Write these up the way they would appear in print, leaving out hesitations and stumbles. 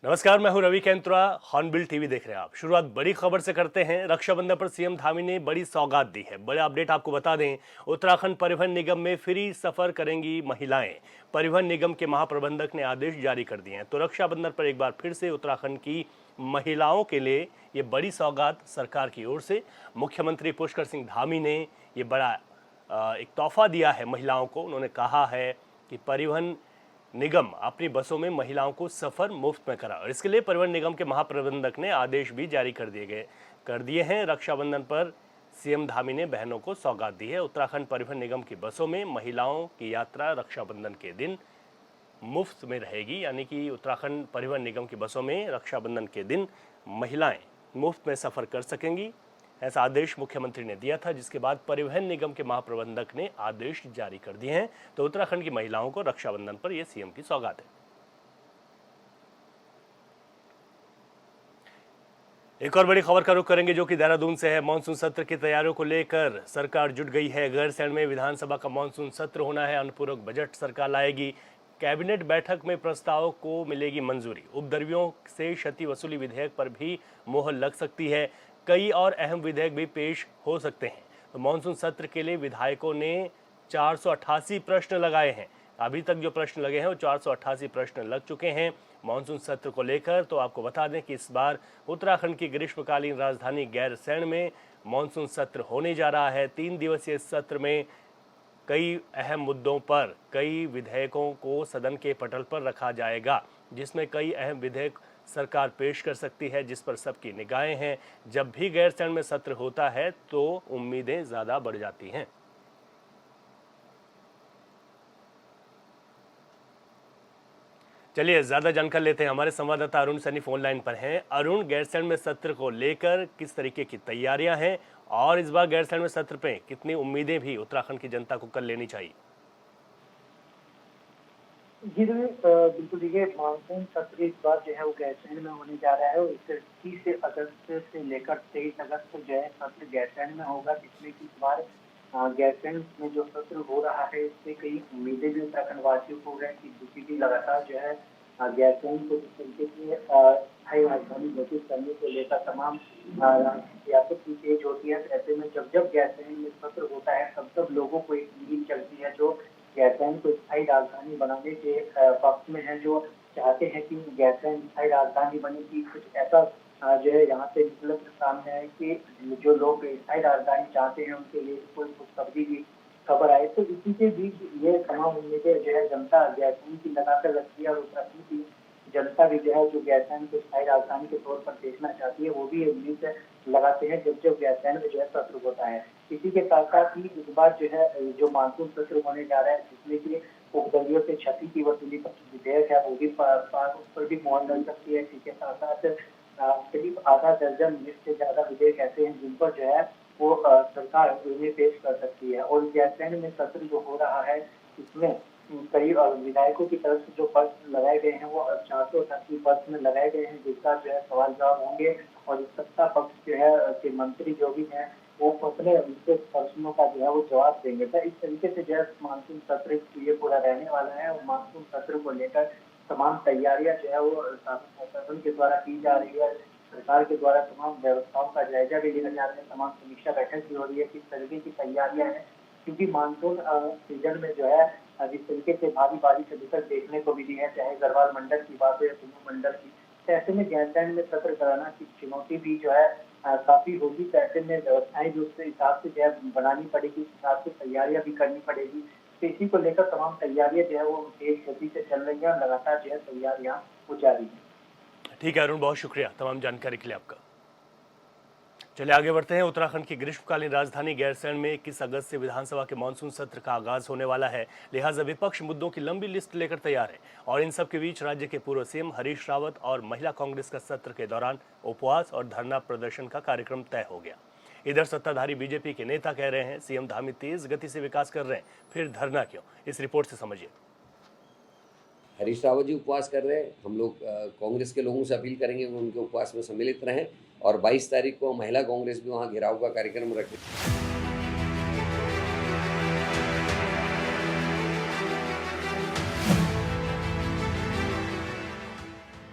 नमस्कार, मैं हूं रवि कैंत्रा। हॉर्नबिल टीवी देख रहे हैं आप। शुरुआत बड़ी खबर से करते हैं। रक्षाबंधन पर सीएम धामी ने बड़ी सौगात दी है। बड़ा अपडेट आपको बता दें, उत्तराखंड परिवहन निगम में फ्री सफर करेंगी महिलाएं। परिवहन निगम के महाप्रबंधक ने आदेश जारी कर दिए हैं। तो रक्षाबंधन पर एक बार फिर से उत्तराखंड की महिलाओं के लिए ये बड़ी सौगात सरकार की ओर से। मुख्यमंत्री पुष्कर सिंह धामी ने ये बड़ा एक तोहफा दिया है महिलाओं को। उन्होंने कहा है कि परिवहन निगम अपनी बसों में महिलाओं को सफर मुफ्त में करा, और इसके लिए परिवहन निगम के महाप्रबंधक ने आदेश भी जारी कर दिए हैं। रक्षाबंधन पर सीएम धामी ने बहनों को सौगात दी है। उत्तराखंड परिवहन निगम की बसों में महिलाओं की यात्रा रक्षाबंधन के दिन मुफ्त में रहेगी, यानी कि उत्तराखंड परिवहन निगम की बसों में रक्षाबंधन के दिन महिलाएं मुफ्त में सफर कर सकेंगी। ऐसा आदेश मुख्यमंत्री ने दिया था, जिसके बाद परिवहन निगम के महाप्रबंधक ने आदेश जारी कर दिए हैं। तो उत्तराखंड की महिलाओं को रक्षाबंधन पर यह सीएम की सौगात है। एक और बड़ी खबर का रुख करेंगे, जो कि देहरादून से है। मानसून सत्र की तैयारियों को लेकर सरकार जुट गई है। गैरसैंण में विधानसभा का मानसून सत्र होना है। अनुपूरक बजट सरकार लाएगी। कैबिनेट बैठक में प्रस्ताव को मिलेगी मंजूरी। उपद्रवियों से क्षति वसूली विधेयक पर भी मोहर लग सकती है। कई और अहम विधेयक भी पेश हो सकते हैं। तो मानसून सत्र के लिए विधायकों ने 488 प्रश्न लगाए हैं। अभी तक जो प्रश्न लगे हैं वो 488 प्रश्न लग चुके हैं मानसून सत्र को लेकर। तो आपको बता दें कि इस बार उत्तराखंड की ग्रीष्मकालीन राजधानी गैरसैंण में मानसून सत्र होने जा रहा है। 3 दिवसीय सत्र में कई अहम मुद्दों पर कई विधेयकों को सदन के पटल पर रखा जाएगा, जिसमें कई अहम विधेयक सरकार पेश कर सकती है, जिस पर सबकी निगाहें हैं। जब भी गैरसैंण में सत्र होता है तो उम्मीदें ज़्यादा बढ़ जाती हैं। चलिए ज़्यादा जानकारी लेते हैं। हमारे संवाददाता अरुण सैनी फोन लाइन पर हैं। अरुण, गैरसैंण में सत्र को लेकर किस तरीके की तैयारियां हैं, और इस बार गैरसैंण में सत्र पे कितनी उम्मीदें भी उत्तराखंड की जनता को कर लेनी चाहिए? जी बिल्कुल। देखिए, मानसून सत्र इस बार जो है वो गैरसैंण में होने जा रहा है, और 30 अगस्त से लेकर 23 अगस्त तक जो है सत्र गैरसैंण में होगा, जिसमें कि इस बार गैरसैंण में जो सत्र हो रहा है इससे कई उम्मीदें भी उत्तराखंड वासियों को हो रही है कि बीजेपी लगातार जो है गैरसैंण को जिस तरीके से स्थायी राजधानी घोषित करने को लेकर तमाम सियासत की तेज होती है। तो ऐसे में जब जब गैरसैंण में सत्र होता है तब तब लोगों को एक उम्मीद चलती है, जो गैरसैंण को स्थायी राजधानी बनाने के पक्ष में है, जो चाहते हैं कि गैरसैंण स्थायी राजधानी बने। की कुछ ऐसा जो है यहाँ से निकल कर सामने आए कि जो लोग स्थायी राजधानी चाहते हैं उनके लिए कोई खुशखबरी की खबर आए। तो इसी के बीच ये तमाम उम्मीदें जो है जनता गैरसैंण की लगाकर रखती है, और उत्तराखंड की जनता भी जो है जो गैरसैंण को स्थायी राजधानी के तौर पर देखना चाहती है, वो भी उम्मीद लगाते हैं जब जब गैरसैंण में जो है सत्र होता है। इसी के साथ साथ ही इस बार जो है जो मानसून सत्र होने जा रहा है, जिसमें कि उपद्रवियों से क्षति की वसूली का विधेयक है वो भी उस पर भी मोहर लग सकती है। इसी के साथ साथ करीब आधा दर्जन से ज्यादा विधेयक ऐसे हैं जिन पर जो है वो सरकार उन्हें पेश कर सकती है। और गैरसैंण में सत्र जो हो रहा है इसमें करीब विधायकों की तरफ से जो प्रश्न लगाए गए हैं वो 488 प्रश्न लगाए गए हैं, जिसका जो है सवाल जवाब होंगे, और सत्ता पक्ष जो है के मंत्री जो भी हैं वो अपने उनके प्रश्नों का जो है वो जवाब देंगे। तो इस तरीके से जो है मानसून सत्र ये पूरा रहने वाला है, और मानसून सत्र को लेकर तमाम तैयारियां जो है वो शासन के द्वारा की जा रही है। सरकार के द्वारा तमाम व्यवस्थाओं का जायजा भी लिया जा रहा है, तमाम समीक्षा बैठक भी हो रही है किस तरीके की तैयारियां हैं, क्योंकि मानसून सीजन में जो है जिस तरीके से भारी बारिश अभी तक देखने को मिली है, चाहे गढ़वाल मंडल की बात हो या कुल्लू मंडल की, तो ऐसे में गैरसैंण में सत्र कराना की चुनौती भी जो है काफी होगी। तो ऐसे में व्यवस्थाएं भी उस हिसाब से जो है बनानी पड़ेगी, उस हिसाब से तैयारियां भी करनी पड़ेगी। तो इसी को लेकर तमाम तैयारियां जो है वो तेज गति से चल रही है, और लगातार जो है तैयारियां हो जारी है। ठीक है अरुण, बहुत शुक्रिया तमाम जानकारी के लिए आपका। चलिए आगे बढ़ते हैं। उत्तराखंड की ग्रीष्मकालीन राजधानी गैरसैंण में 21 अगस्त से विधानसभा के मानसून सत्र का आगाज होने वाला है। लिहाजा विपक्ष मुद्दों की लंबी लिस्ट लेकर तैयार है, और इन सब के बीच राज्य के पूर्व सीएम हरीश रावत और महिला कांग्रेस का सत्र के दौरान उपवास और धरना प्रदर्शन का कार्यक्रम तय हो गया। इधर सत्ताधारी बीजेपी के नेता कह रहे हैं सीएम धामी तेज गति से विकास कर रहे हैं, फिर धरना क्यों? इस रिपोर्ट से समझिए। हरीश रावत जी उपवास कर रहे हैं। हम लोग कांग्रेस के लोगों से अपील करेंगे कि उनके उपवास में सम्मिलित रहें, और 22 तारीख को महिला कांग्रेस भी वहाँ घेराव का कार्यक्रम रखें।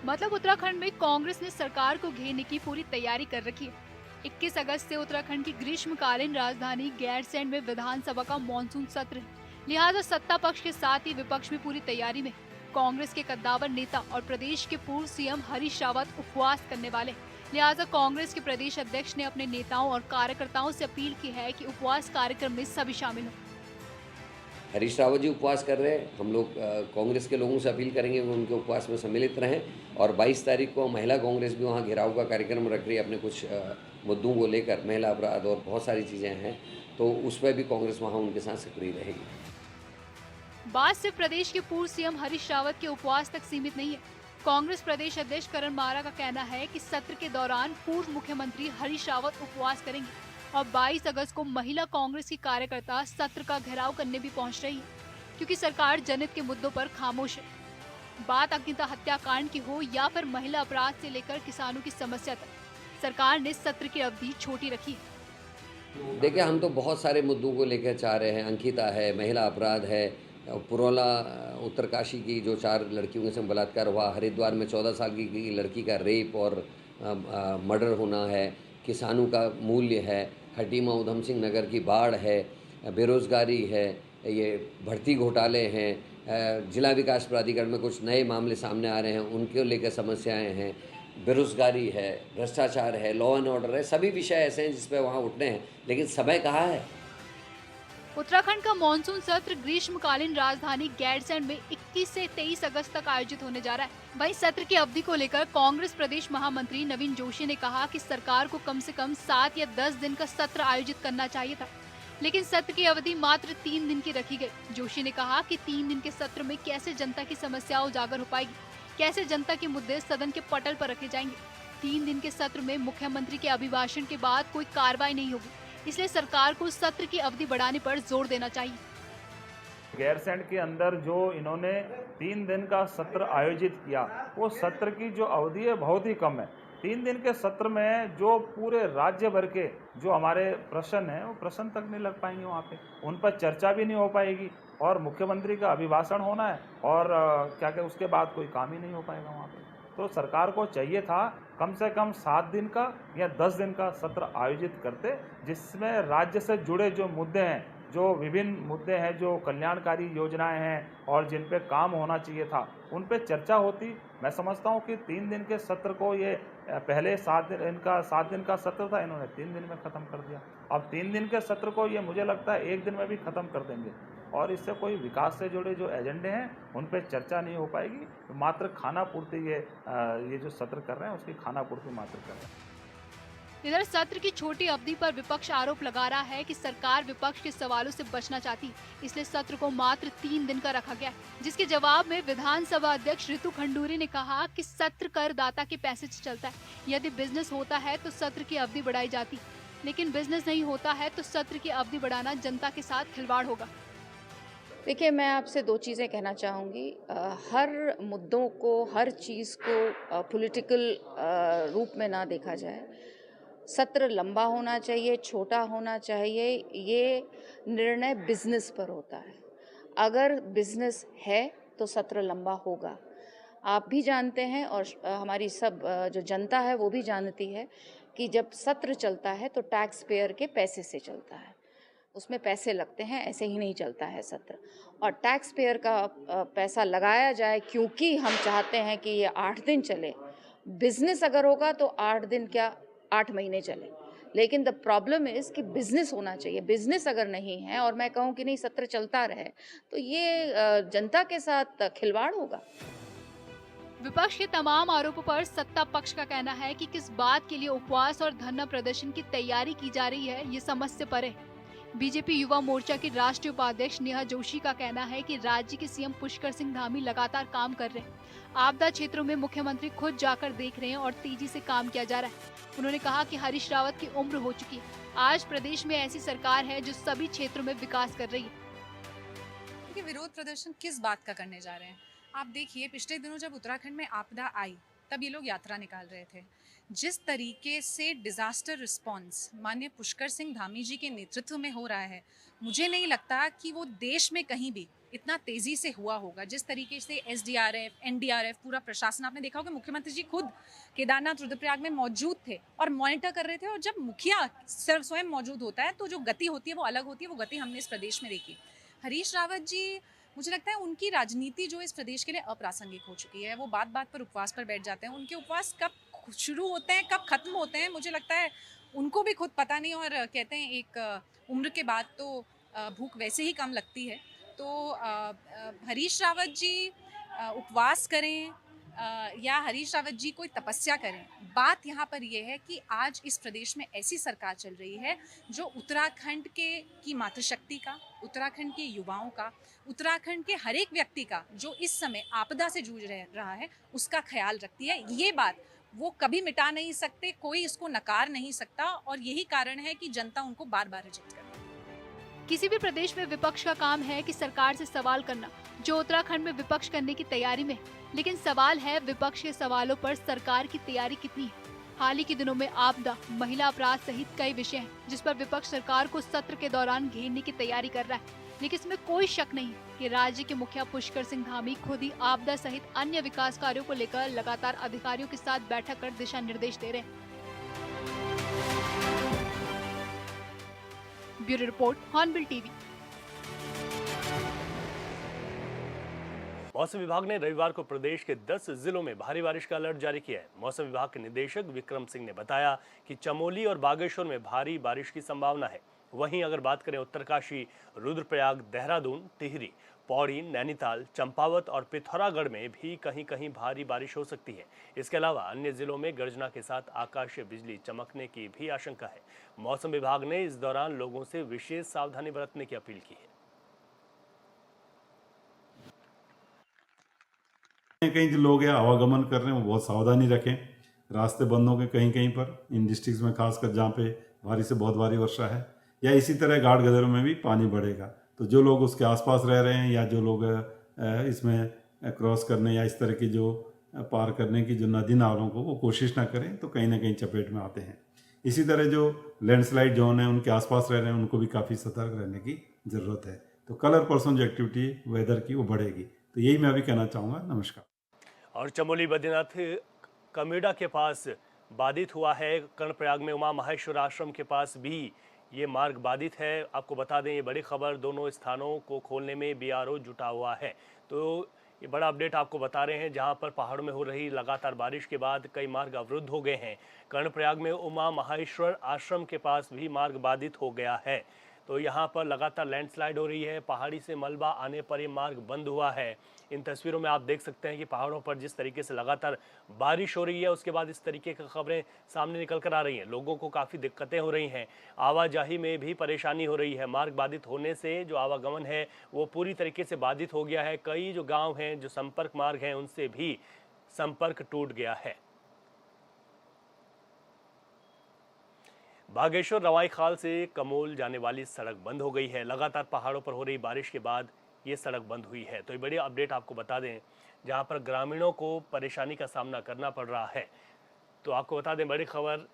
मतलब उत्तराखंड में कांग्रेस ने सरकार को घेरने की पूरी तैयारी कर रखी है। 21 अगस्त से उत्तराखंड की ग्रीष्मकालीन राजधानी गैरसैंण में विधानसभा का मॉनसून सत्र है। लिहाजा सत्ता पक्ष के साथ ही विपक्ष भी पूरी तैयारी में। कांग्रेस के कद्दावर नेता और प्रदेश के पूर्व सीएम हरीश रावत उपवास करने वाले, लिहाजा कांग्रेस के प्रदेश अध्यक्ष ने अपने नेताओं और कार्यकर्ताओं से अपील की है कि उपवास कार्यक्रम में सभी शामिल हों। हरीश रावत जी उपवास कर रहे हैं। हम लोग कांग्रेस के लोगों से अपील करेंगे वो उनके उपवास में सम्मिलित रहें। और 22 तारीख को महिला कांग्रेस भी वहाँ घेराव का कार्यक्रम रख रही है अपने कुछ मुद्दों को लेकर, महिला अपराध और बहुत सारी चीज़ें हैं, तो उस पर भी कांग्रेस वहाँ उनके साथ सक्रिय रहेगी। बात सिर्फ प्रदेश के पूर्व सीएम हरीश रावत के उपवास तक सीमित नहीं है। कांग्रेस प्रदेश अध्यक्ष करण मारा का कहना है कि सत्र के दौरान पूर्व मुख्यमंत्री हरीश रावत उपवास करेंगे और 22 अगस्त को महिला कांग्रेस की कार्यकर्ता सत्र का घेराव करने भी पहुंच रही है, क्योंकि सरकार जनहित के मुद्दों पर खामोश है। बात अग्निता हत्याकांड की हो या फिर महिला अपराध से लेकर किसानों की समस्या तक, सरकार ने सत्र की अवधि छोटी रखी है। देखिए, हम तो बहुत सारे मुद्दों को लेकर चाह रहे हैं। अंकिता है, महिला अपराध है, पुरौला उत्तरकाशी की जो 4 लड़कियों के संग बलात्कार हुआ, हरिद्वार में 14 साल की लड़की का रेप और मर्डर होना है, किसानों का मूल्य है, खटीमा उधम सिंह नगर की बाढ़ है, बेरोज़गारी है, ये भर्ती घोटाले हैं, जिला विकास प्राधिकरण में कुछ नए मामले सामने आ रहे हैं, उनको लेकर समस्याएं हैं, बेरोज़गारी है, भ्रष्टाचार है, लॉ एंड ऑर्डर है, सभी विषय ऐसे हैं जिस पर वहाँ उठने हैं, लेकिन समय कहाँ है। उत्तराखंड का मॉनसून सत्र ग्रीष्मकालीन राजधानी गैरसैंण में 21 से 23 अगस्त तक आयोजित होने जा रहा है। वहीं सत्र की अवधि को लेकर कांग्रेस प्रदेश महामंत्री नवीन जोशी ने कहा कि सरकार को कम से कम 7 या 10 दिन का सत्र आयोजित करना चाहिए था, लेकिन सत्र की अवधि मात्र 3 दिन की रखी गई। जोशी ने कहा कि 3 दिन के सत्र में कैसे जनता की समस्या उजागर हो पाएगी, कैसे जनता के मुद्दे सदन के पटल पर रखे जाएंगे। 3 दिन के सत्र में मुख्यमंत्री के अभिभाषण के बाद कोई कार्रवाई नहीं होगी, इसलिए सरकार को सत्र की अवधि बढ़ाने पर जोर देना चाहिए। गैरसैंण के अंदर जो इन्होंने 3 दिन का सत्र आयोजित किया, वो सत्र की जो अवधि है बहुत ही कम है। 3 दिन के सत्र में जो पूरे राज्य भर के जो हमारे प्रश्न हैं वो प्रश्न तक नहीं लग पाएंगे, वहाँ पे उन पर चर्चा भी नहीं हो पाएगी और मुख्यमंत्री का अभिभाषण होना है और क्या क्या उसके बाद कोई काम ही नहीं हो पाएगा वहाँ पे। तो सरकार को चाहिए था कम से कम 7 दिन का या 10 दिन का सत्र आयोजित करते, जिसमें राज्य से जुड़े जो मुद्दे हैं, जो विभिन्न मुद्दे हैं, जो कल्याणकारी योजनाएं हैं और जिन पे काम होना चाहिए था, उन पे चर्चा होती। मैं समझता हूँ कि 3 दिन के सत्र को ये पहले 7 दिन का सत्र था, इन्होंने 3 दिन में ख़त्म कर दिया। अब 3 दिन के सत्र को ये मुझे लगता है 1 दिन में भी ख़त्म कर देंगे और इससे कोई विकास से जुड़े जो एजेंडे हैं उन पे चर्चा नहीं हो पाएगी। तो मात्र खाना पूर्ति ये जो सत्र कर रहे हैं उसकी खाना पूर्ति मात्र कर रहे हैं। इधर सत्र की छोटी अवधि पर विपक्ष आरोप लगा रहा है कि सरकार विपक्ष के सवालों से बचना चाहती, इसलिए सत्र को मात्र 3 दिन का रखा गया, जिसके जवाब में विधानसभा अध्यक्ष ऋतु खंडूरी ने कहा कि सत्र करदाता के पैसे से चलता है। यदि बिजनेस होता है तो सत्र की अवधि बढ़ाई जाती, लेकिन बिजनेस नहीं होता है तो सत्र की अवधि बढ़ाना जनता के साथ खिलवाड़ होगा। देखिए, मैं आपसे 2 चीज़ें कहना चाहूँगी। हर मुद्दों को, हर चीज़ को पॉलिटिकल रूप में ना देखा जाए। सत्र लंबा होना चाहिए, छोटा होना चाहिए, ये निर्णय बिजनेस पर होता है। अगर बिजनेस है तो सत्र लंबा होगा। आप भी जानते हैं और हमारी सब जो जनता है वो भी जानती है कि जब सत्र चलता है तो टैक्स पेयर के पैसे से चलता है, उसमें पैसे लगते हैं, ऐसे ही नहीं चलता है सत्र। और टैक्स पेयर का पैसा लगाया जाए क्योंकि हम चाहते हैं कि ये 8 दिन चले। बिजनेस अगर होगा तो 8 दिन क्या 8 महीने चले, लेकिन द प्रॉब्लम इज़ कि बिजनेस होना चाहिए। बिजनेस अगर नहीं है और मैं कहूँ कि नहीं सत्र चलता रहे तो ये जनता के साथ खिलवाड़ होगा। विपक्ष के तमाम आरोपों पर सत्ता पक्ष का कहना है कि किस बात के लिए उपवास और धरना प्रदर्शन की तैयारी की जा रही है, ये समझ से परे। बीजेपी युवा मोर्चा की राष्ट्रीय उपाध्यक्ष नेहा जोशी का कहना है कि राज्य के सीएम पुष्कर सिंह धामी लगातार काम कर रहे हैं। आपदा क्षेत्रों में मुख्यमंत्री खुद जाकर देख रहे हैं और तेजी से काम किया जा रहा है। उन्होंने कहा कि हरीश रावत की उम्र हो चुकी है। आज प्रदेश में ऐसी सरकार है जो सभी क्षेत्रों में विकास कर रही है। कि विरोध प्रदर्शन किस बात का करने जा रहे हैं? आप देखिए, पिछले दिनों जब उत्तराखंड में आपदा आई तब ये लोग यात्रा निकाल रहे थे। जिस तरीके से डिजास्टर रिस्पांस माननीय पुष्कर सिंह धामी जी के नेतृत्व में हो रहा है, मुझे नहीं लगता कि वो देश में कहीं भी इतना तेज़ी से हुआ होगा। जिस तरीके से SDRF, NDRF, पूरा प्रशासन, आपने देखा होगा मुख्यमंत्री जी खुद केदारनाथ रुद्रप्रयाग में मौजूद थे और मॉनिटर कर रहे थे। और जब मुखिया स्वयं मौजूद होता है तो जो गति होती है वो अलग होती है। वो गति हमने इस प्रदेश में देखी। हरीश रावत जी, मुझे लगता है उनकी राजनीति जो इस प्रदेश के लिए अप्रासंगिक हो चुकी है। वो बात बात पर उपवास पर बैठ जाते हैं। उनके उपवास कब शुरू होते हैं, कब खत्म होते हैं, मुझे लगता है उनको भी खुद पता नहीं। और कहते हैं एक उम्र के बाद तो भूख वैसे ही कम लगती है। तो हरीश रावत जी उपवास करें या हरीश रावत जी कोई तपस्या करें, बात यहाँ पर यह है कि आज इस प्रदेश में ऐसी सरकार चल रही है जो उत्तराखंड की मातृशक्ति का, उत्तराखंड के युवाओं का, उत्तराखंड के हर एक व्यक्ति का जो इस समय आपदा से जूझ रहा है उसका ख्याल रखती है। ये बात वो कभी मिटा नहीं सकते, कोई इसको नकार नहीं सकता। और यही कारण है कि जनता उनको बार बार रिजेक्ट करती है। किसी भी प्रदेश में विपक्ष का काम है कि सरकार से सवाल करना, जो उत्तराखंड में विपक्ष करने की तैयारी में है। लेकिन सवाल है विपक्ष के सवालों पर सरकार की तैयारी कितनी है। हाल ही के दिनों में आपदा, महिला अपराध सहित कई विषय हैं जिस पर विपक्ष सरकार को सत्र के दौरान घेरने की तैयारी कर रहा है। लेकिन इसमें कोई शक नहीं कि राज्य के मुखिया पुष्कर सिंह धामी खुद ही आपदा सहित अन्य विकास कार्यों को लेकर लगातार अधिकारियों के साथ बैठक कर दिशा निर्देश दे रहे हैं। Bureau report, hornbill TV. मौसम विभाग ने रविवार को प्रदेश के 10 जिलों में भारी बारिश का अलर्ट जारी किया है। मौसम विभाग के निदेशक विक्रम सिंह ने बताया कि चमोली और बागेश्वर में भारी बारिश की संभावना है। वहीं अगर बात करें उत्तरकाशी, रुद्रप्रयाग, देहरादून, टिहरी, पौड़ी, नैनीताल, चंपावत और पिथौरागढ़ में भी कहीं कहीं भारी बारिश हो सकती है। इसके अलावा अन्य जिलों में गर्जना के साथ आकाशीय बिजली चमकने की भी आशंका है। मौसम विभाग ने इस दौरान लोगों से विशेष सावधानी बरतने की अपील की है। कहीं जो लोग हैं आवागमन कर रहे हैं वो बहुत सावधानी रखें। रास्ते बंद होंगे कहीं कहीं पर, इन डिस्ट्रिक्ट्स में खासकर जहाँ पे भारी से बहुत भारी वर्षा है, या इसी तरह घाट गदरों में भी पानी बढ़ेगा। तो जो लोग उसके आसपास रह रहे हैं या जो लोग इसमें क्रॉस करने या इस तरह की जो पार करने की जो नदी नालों को वो कोशिश ना करें, तो कहीं ना कहीं चपेट में आते हैं। इसी तरह जो लैंडस्लाइड जोन है उनके आसपास रह रहे हैं उनको भी काफ़ी सतर्क रहने की ज़रूरत है। तो कल और परसों जो एक्टिविटी वेदर की वो बढ़ेगी। तो यही मैं अभी कहना चाहूँगा। नमस्कार। और चमोली बद्रीनाथ कमेडा के पास बाधित हुआ है। कर्णप्रयाग में उमा महेश्वर आश्रम के पास भी ये मार्ग बाधित है। आपको बता दें ये बड़ी खबर, दोनों स्थानों को खोलने में BRO जुटा हुआ है। तो ये बड़ा अपडेट आपको बता रहे हैं, जहां पर पहाड़ों में हो रही लगातार बारिश के बाद कई मार्ग अवरुद्ध हो गए हैं। कर्णप्रयाग में उमा महेश्वर आश्रम के पास भी मार्ग बाधित हो गया है। तो यहाँ पर लगातार लैंडस्लाइड हो रही है। पहाड़ी से मलबा आने पर ये मार्ग बंद हुआ है। इन तस्वीरों में आप देख सकते हैं कि पहाड़ों पर जिस तरीके से लगातार बारिश हो रही है, उसके बाद इस तरीके की खबरें सामने निकल कर आ रही हैं। लोगों को काफ़ी दिक्कतें हो रही हैं, आवाजाही में भी परेशानी हो रही है। मार्ग बाधित होने से जो आवागमन है वो पूरी तरीके से बाधित हो गया है। कई जो गाँव हैं, जो संपर्क मार्ग हैं, उनसे भी संपर्क टूट गया है। बागेश्वर रवाईखाल से कमोल जाने वाली सड़क बंद हो गई है। लगातार पहाड़ों पर हो रही बारिश के बाद ये सड़क बंद हुई है। तो ये बड़ी अपडेट आपको बता दें, जहां पर ग्रामीणों को परेशानी का सामना करना पड़ रहा है। तो आपको बता दें बड़ी खबर,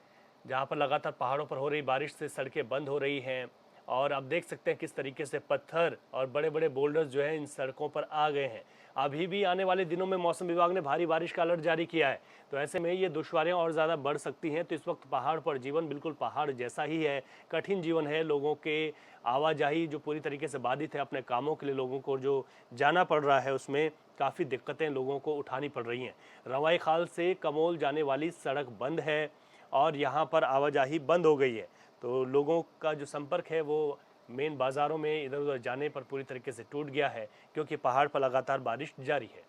जहां पर लगातार पहाड़ों पर हो रही बारिश से सड़कें बंद हो रही हैं। और आप देख सकते हैं किस तरीके से पत्थर और बड़े बड़े बोल्डर्स जो हैं इन सड़कों पर आ गए हैं। अभी भी आने वाले दिनों में मौसम विभाग ने भारी बारिश का अलर्ट जारी किया है। तो ऐसे में ये दुश्वारियां और ज़्यादा बढ़ सकती हैं। तो इस वक्त पहाड़ पर जीवन बिल्कुल पहाड़ जैसा ही है, कठिन जीवन है। लोगों के आवाजाही जो पूरी तरीके से बाधित है, अपने कामों के लिए लोगों को जो जाना पड़ रहा है उसमें काफ़ी दिक्कतें लोगों को उठानी पड़ रही हैं। रवाईखाल से कमोल जाने वाली सड़क बंद है और यहाँ पर आवाजाही बंद हो गई है। तो लोगों का जो संपर्क है वो मेन बाज़ारों में इधर उधर जाने पर पूरी तरीके से टूट गया है, क्योंकि पहाड़ पर लगातार बारिश जारी है।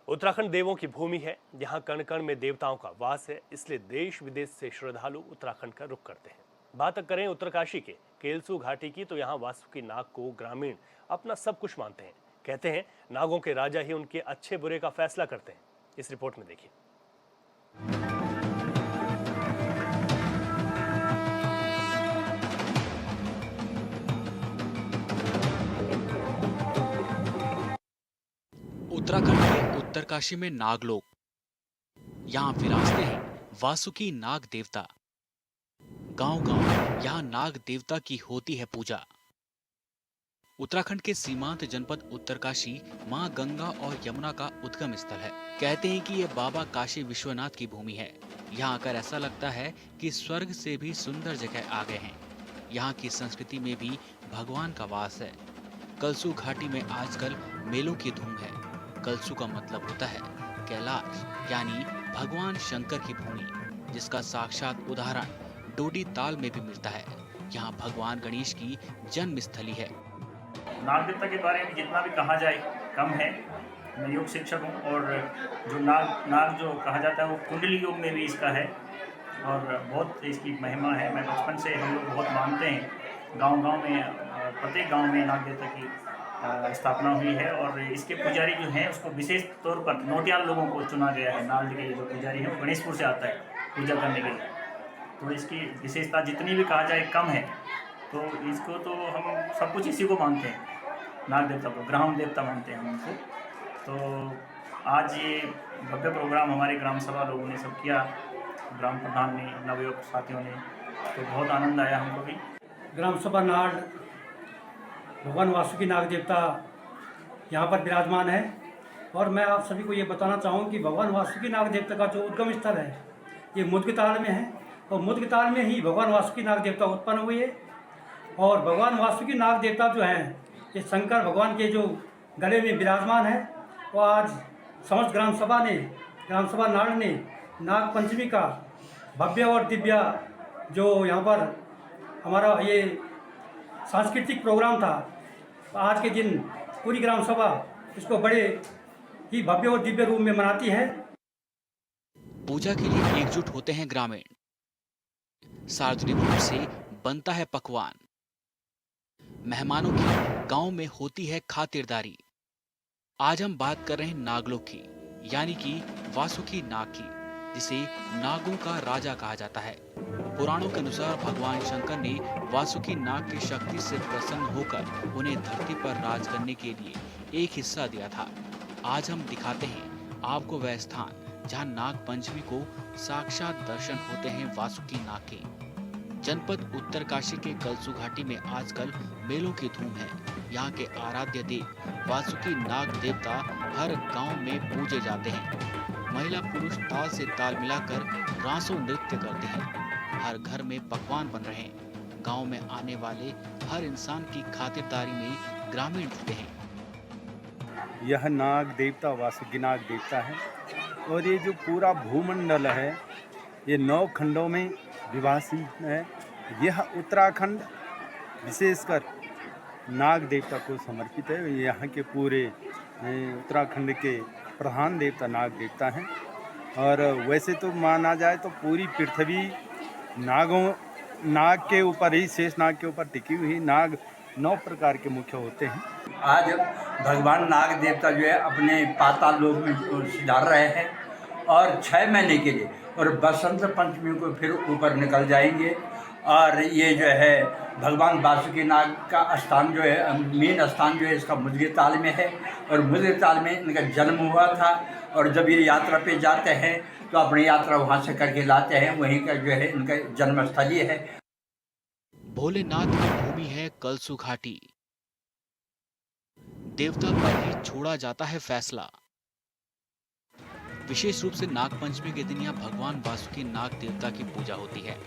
उत्तराखंड देवों की भूमि है, यहाँ कण कण में देवताओं का वास है, इसलिए देश विदेश से श्रद्धालु उत्तराखंड का रुख करते हैं। बात करें उत्तरकाशी के केलसू घाटी की, तो यहाँ वासुकी नाग को ग्रामीण अपना सब कुछ मानते हैं। कहते हैं नागों के राजा ही उनके अच्छे बुरे का फैसला करते हैं। इस रिपोर्ट में देखिए। उत्तराखंड के उत्तरकाशी में नागलोक, यहाँ विराजते हैं वासुकी नाग देवता। गांव-गांव यहाँ नाग देवता की होती है पूजा। उत्तराखंड के सीमांत जनपद उत्तरकाशी मां गंगा और यमुना का उद्गम स्थल है। कहते हैं कि ये बाबा काशी विश्वनाथ की भूमि है। यहाँ आकर ऐसा लगता है कि स्वर्ग से भी सुंदर जगह आ गए हैं। यहाँ की संस्कृति में भी भगवान का वास है। कलसू घाटी में आजकल मेलों की धूम है। कलसू का मतलब होता है कैलाश, यानी भगवान शंकर की भूमि, जिसका साक्षात उदाहरण डोडी ताल में भी मिलता है। यहाँ भगवान गणेश की जन्म स्थली है। नाग देवता के बारे में जितना भी कहा जाए कम है। मैं योग शिक्षक हूँ और जो नाग जो कहा जाता है वो कुंडली योग में भी इसका है और बहुत इसकी महिमा है। मैं बचपन से हम लोग बहुत मानते हैं। गांव-गांव में प्रत्येक गांव में नाग देवता की स्थापना हुई है और इसके पुजारी जो हैं उसको विशेष तौर पर नोटियाल लोगों को चुना गया है। नाग के जो पुजारी है वो गणेशपुर से आता है पूजा करने के लिए। तो इसकी विशेषता जितनी भी कहा जाए कम है। तो इसको तो हम सब कुछ इसी को मानते हैं, नाग देवता को ग्राम देवता मानते हैं हम उनको। तो आज ये भव्य प्रोग्राम हमारे ग्राम सभा लोगों ने सब किया, ग्राम प्रधान ने, नवयुवक साथियों ने, तो बहुत आनंद आया हमको भी। ग्राम सभा नाड़ भगवान वासुकी नाग देवता यहाँ पर विराजमान है और मैं आप सभी को ये बताना चाहूँ कि भगवान वासुकी नाग देवता का जो उद्गम स्थल है ये मुद्गताल में है और मुद्गताल में ही भगवान वासुकी नाग देवता उत्पन्न हुए है। और भगवान वासुकी नाग देवता जो हैं ये शंकर भगवान के जो गले में विराजमान है। और आज समस्त ग्राम सभा नाड़ ने नाग पंचमी का भव्य और दिव्य जो यहाँ पर हमारा ये सांस्कृतिक प्रोग्राम था, आज के दिन पूरी ग्राम सभा इसको बड़े ही भव्य और दिव्य रूप में मनाती है। पूजा के लिए एकजुट होते हैं ग्रामीण। सार्वजनिक रूप से बनता है पकवान। मेहमानों की गांव में होती है खातिरदारी। आज हम बात कर रहे हैं नागलोक की, यानी कि वासुकी नाग की, जिसे नागों का राजा कहा जाता है। पुराणों के अनुसार भगवान शंकर ने वासुकी नाग की शक्ति से प्रसन्न होकर उन्हें धरती पर राज करने के लिए एक हिस्सा दिया था। आज हम दिखाते हैं आपको वह स्थान जहां नाग पंचमी को साक्षात दर्शन होते हैं वासुकी नाग के। जनपद उत्तरकाशी के कलसू घाटी में आजकल मेलों की धूम है। यहाँ के आराध्य देव वासुकी नाग देवता हर गांव में पूजे जाते हैं। महिला पुरुष ताल से ताल मिलाकर रासो नृत्य करते हैं। हर घर में पकवान बन रहे हैं। गांव में आने वाले हर इंसान की खातिरदारी में ग्रामीण जुटे हैं। यह नाग देवता वासुकी नाग देवता है और ये जो पूरा भूमंडल है ये 9 खंडों में विभाजित है। यह उत्तराखंड विशेषकर नाग देवता को समर्पित है। यहाँ के पूरे उत्तराखंड के प्रधान देवता नाग देवता हैं और वैसे तो माना जाए तो पूरी पृथ्वी नाग के ऊपर ही, शेष नाग के ऊपर टिकी हुई। नाग 9 प्रकार के मुख्य होते हैं। आज भगवान नाग देवता जो है अपने पाताल लोक में सुधार रहे हैं और 6 महीने के लिए, और बसंत पंचमी को फिर ऊपर निकल जाएंगे। और ये जो है भगवान वासुकी नाग का स्थान जो है, मेन स्थान जो है इसका मुद्गताल में है और मुद्गताल में इनका जन्म हुआ था। और जब ये यात्रा पे जाते हैं तो अपनी यात्रा वहाँ से करके लाते हैं, वहीं का जो है इनका जन्मस्थली है। भोलेनाथ की भूमि है कलसू घाटी। देवता पर ही छोड़ा जाता है फैसला। विशेष रूप से नागपंचमी के दिन यहाँ भगवान वासुकी नाग देवता की पूजा होती है।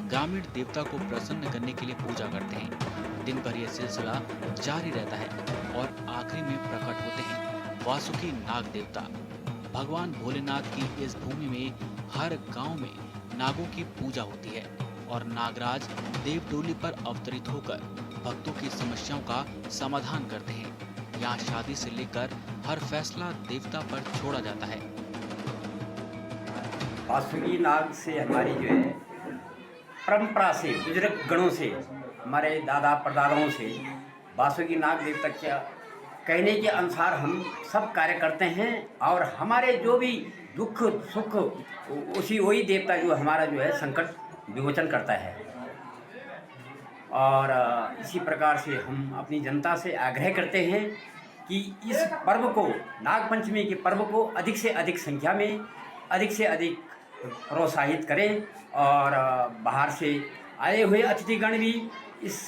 ग्रामीण देवता को प्रसन्न करने के लिए पूजा करते हैं। दिन भर यह सिलसिला जारी रहता है और आखिरी में प्रकट होते हैं वासुकी नाग देवता। भगवान भोलेनाथ की इस भूमि में हर गांव में नागों की पूजा होती है और नागराज देवडोली पर अवतरित होकर भक्तों की समस्याओं का समाधान करते हैं। यहाँ शादी से लेकर हर फैसला देवता पर छोड़ा जाता है। वासुकी नाग से हमारी जो है परंपरा से, बुजुर्ग गणों से, हमारे दादा परदादाओं से वासुकी नाग देवता क्या कहने के अनुसार हम सब कार्य करते हैं और हमारे जो भी दुख सुख उसी वही देवता जो हमारा जो है संकट विमोचन करता है। और इसी प्रकार से हम अपनी जनता से आग्रह करते हैं कि इस पर्व को, नागपंचमी के पर्व को अधिक से अधिक संख्या में, अधिक से अधिक प्रोत्साहित करें और बाहर से आए हुए अतिथिगण भी इस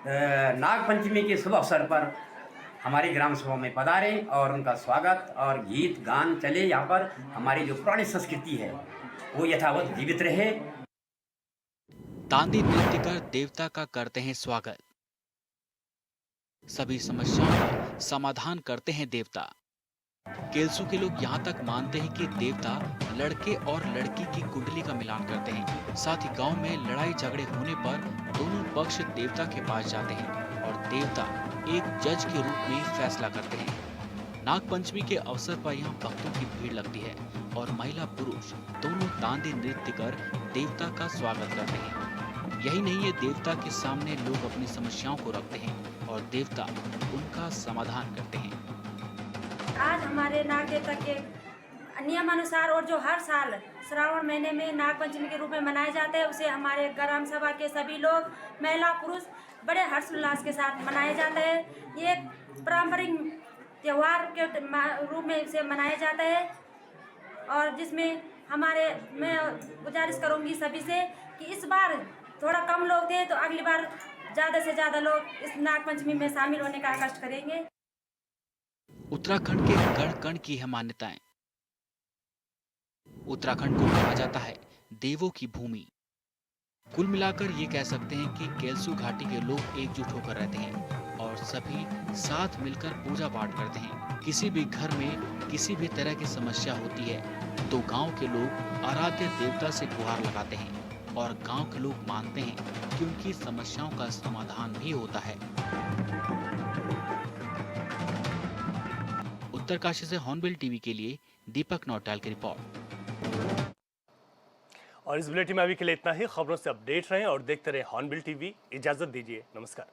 नाग पंचमी के शुभ अवसर पर हमारी ग्राम सभा में पधारे और उनका स्वागत और गीत गान चले। यहाँ पर हमारी जो पुरानी संस्कृति है वो यथावत जीवित रहे। तांदी नृत्य कर देवता का करते हैं स्वागत। सभी समस्याओं का समाधान करते हैं देवता। केलसू के लोग यहाँ तक मानते हैं कि देवता लड़के और लड़की की कुंडली का मिलान करते हैं। साथ ही गांव में लड़ाई झगड़े होने पर दोनों पक्ष देवता के पास जाते हैं और देवता एक जज के रूप में फैसला करते हैं। नाग पंचमी के अवसर पर यहाँ भक्तों की भीड़ लगती है और महिला पुरुष दोनों तांदी नृत्य कर देवता का स्वागत करते हैं। यही नहीं है, देवता के सामने लोग अपनी समस्याओं को रखते हैं और देवता उनका समाधान करते हैं। आज हमारे नाग देवता के नियमानुसार और जो हर साल श्रावण महीने में नाग पंचमी के रूप में मनाए जाते हैं, उसे हमारे ग्राम सभा के सभी लोग, महिला पुरुष बड़े हर्षोल्लास के साथ मनाए जाते हैं। ये पारंपरिक त्यौहार के रूप में इसे मनाया जाता है और जिसमें मैं गुजारिश करूंगी सभी से कि इस बार थोड़ा कम लोग थे तो अगली बार ज़्यादा से ज़्यादा लोग इस नाग पंचमी में शामिल होने का कष्ट करेंगे। उत्तराखंड के गढ़ कण की है मान्यताएं। उत्तराखंड को कहा जाता है देवों की भूमि। कुल मिलाकर ये कह सकते हैं कि केलसू घाटी के लोग एकजुट होकर रहते हैं और सभी साथ मिलकर पूजा पाठ करते हैं। किसी भी घर में किसी भी तरह की समस्या होती है तो गांव के लोग आराध्य देवता से गुहार लगाते हैं और गांव के लोग मानते हैं कि उनकी समस्याओं का समाधान भी होता है। उत्तरकाशी से हॉर्नबिल टीवी के लिए दीपक नौटाल की रिपोर्ट। और इस बुलेटिन में अभी के लिए इतना ही। खबरों से अपडेट रहें और देखते रहें हॉर्नबिल टीवी। इजाजत दीजिए, नमस्कार।